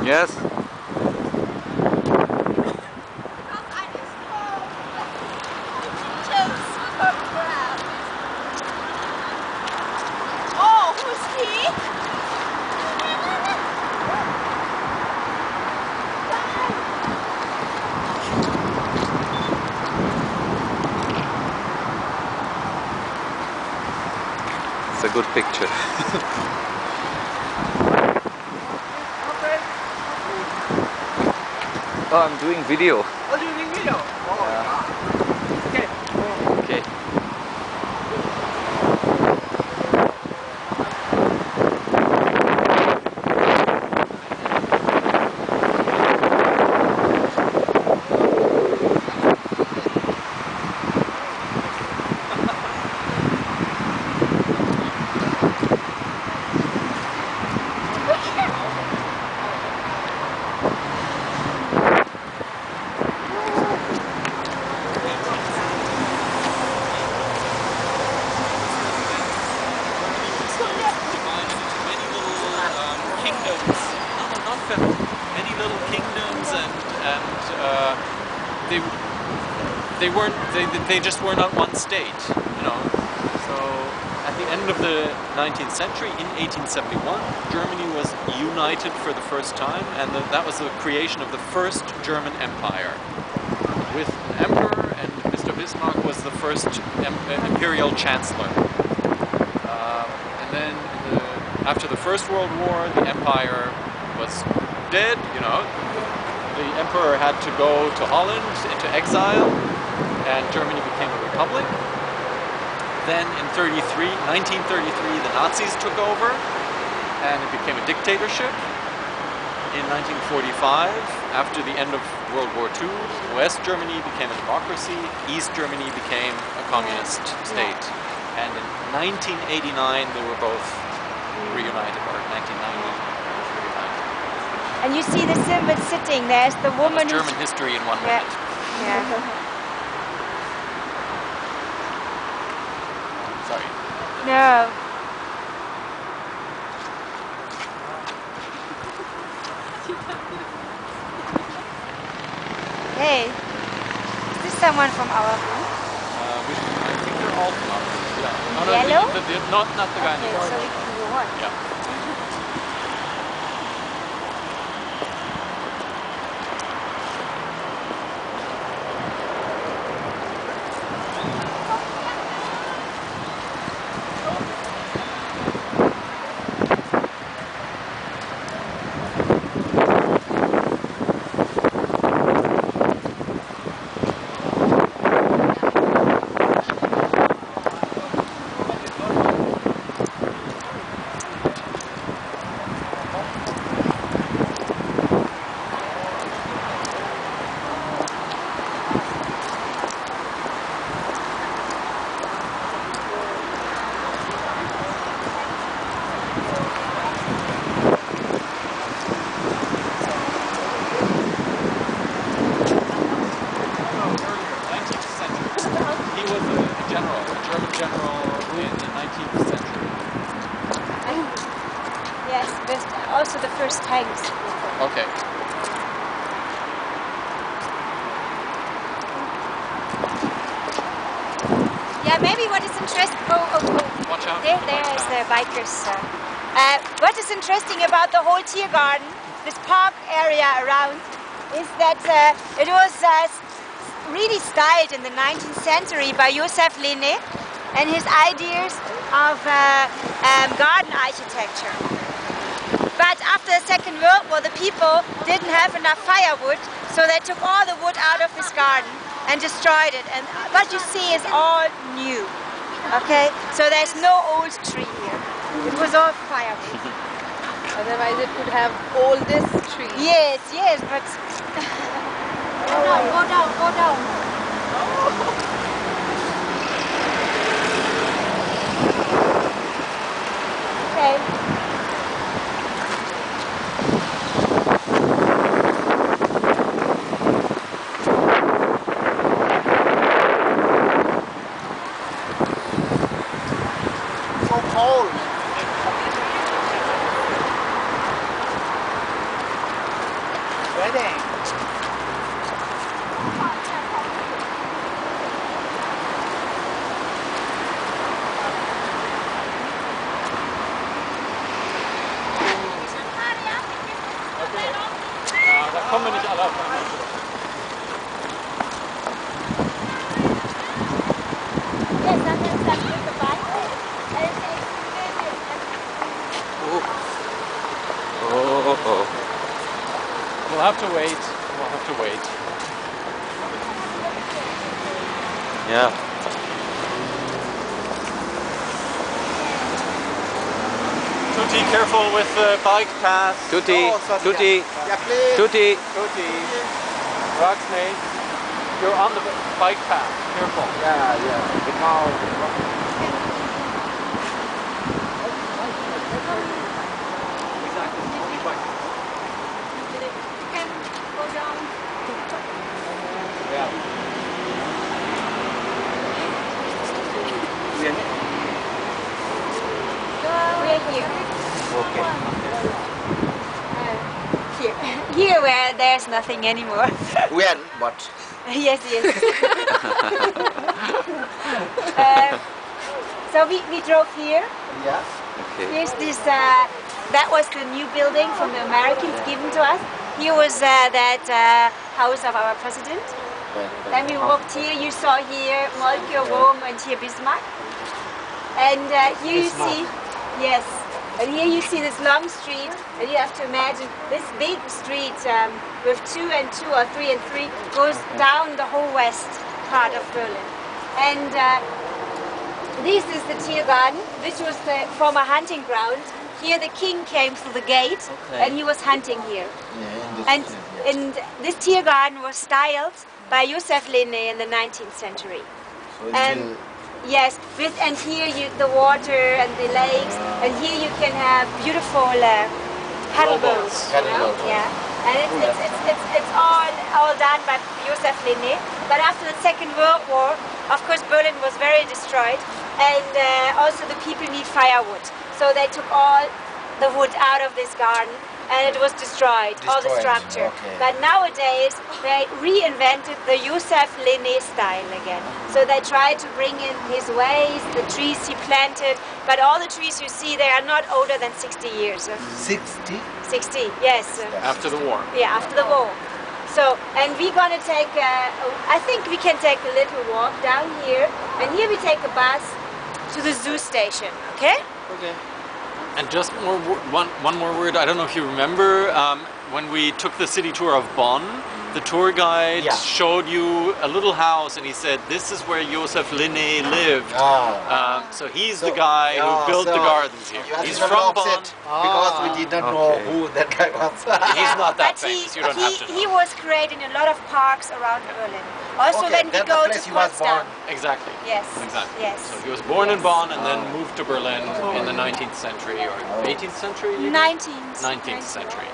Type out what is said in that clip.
Yes. Oh, who's he? It's a good picture. Oh, I'm doing video. Oh, you're doing video? Oh, Yeah. okay. Okay. Many little kingdoms, and they just were not one state, you know. So at the end of the 19th century, in 1871, Germany was united for the first time, and that was the creation of the first German Empire, with an emperor, and Mr. Bismarck was the first imperial chancellor. And then after the First World War, the empire was dead, you know. The emperor had to go to Holland into exile, and Germany became a republic. Then in 1933, the Nazis took over, and it became a dictatorship. In 1945, after the end of World War II, West Germany became a democracy, East Germany became a communist state. And in 1989, they were both reunited, or 1990. And you see the symbol sitting. There's the woman. German history in 1 minute. Yeah. Sorry. No. Hey, is this someone from our group? I think they're all from our group. Yeah. No, Yellow? Not the guy in the Okay, car. so we can go on. Yeah. Also the first tanks. Okay. Yeah, maybe what is interesting. Watch out. There is the bikers. What is interesting about the whole Tier Garden, this park area around, is that it was really styled in the 19th century by Joseph Lene and his ideas of garden architecture. But after the Second World War, the people didn't have enough firewood, so they took all the wood out of his garden and destroyed it. And what you see is all new. Okay, so there's no old tree here. It was all firewood. Otherwise, it could have all this tree. Yes, yes, but go down, go down. Okay. wedding. Da kommen wir nicht alle auf einmal. We'll have to wait. We'll have to wait. Yeah. Tutti, careful with the bike path. Tutti, tutti, Yeah, please. tutti. Tutti. Roxney, you're on the bike path. Careful. We're here. Okay. Here where there's nothing anymore. When? What? Yes. So we drove here. Yeah. Okay. Here's this, that was the new building from the Americans given to us. Here was that house of our president. Then we walked here, you saw here Moltke, Rome, and here Bismarck. And here you see, yes, and here you see this long street, and you have to imagine this big street with 2 and 2 or 3 and 3 goes down the whole west part of Berlin. And this is the Tiergarten, which was the former hunting ground. Here the king came through the gate, and he was hunting here. And this Tiergarten was styled by Josef Linné in the 19th century. Yes, and here the water and the lakes, and here you can have beautiful paddle boats. Yeah, and it's all done by Josef Linné. But after the Second World War, of course, Berlin was very destroyed, and also the people need firewood. So they took all the wood out of this garden, and it was destroyed, all the structure. Okay. But nowadays, they reinvented the Josef Linné style again. So they tried to bring in his ways, the trees he planted, but all the trees you see, they are not older than 60 years. 60? 60, yes. After the war. Yeah, after the war. So, and we're gonna take, I think we can take a little walk down here, and here we take a bus to the zoo station, okay? Okay. And just one more word. I don't know if you remember when we took the city tour of Bonn. The tour guide showed you a little house, and he said, "This is where Josef Linné lived." So he's the guy who built the gardens here. He's from Bonn. Because we did not know who that guy was. He's not that But famous. You don't have to know. he was creating a lot of parks around Berlin. Also, when we go to Potsdam. Exactly. Yes. Exactly. Yes. So he was born in Bonn and then moved to Berlin in the 19th century or 18th century? 19th. 19th century.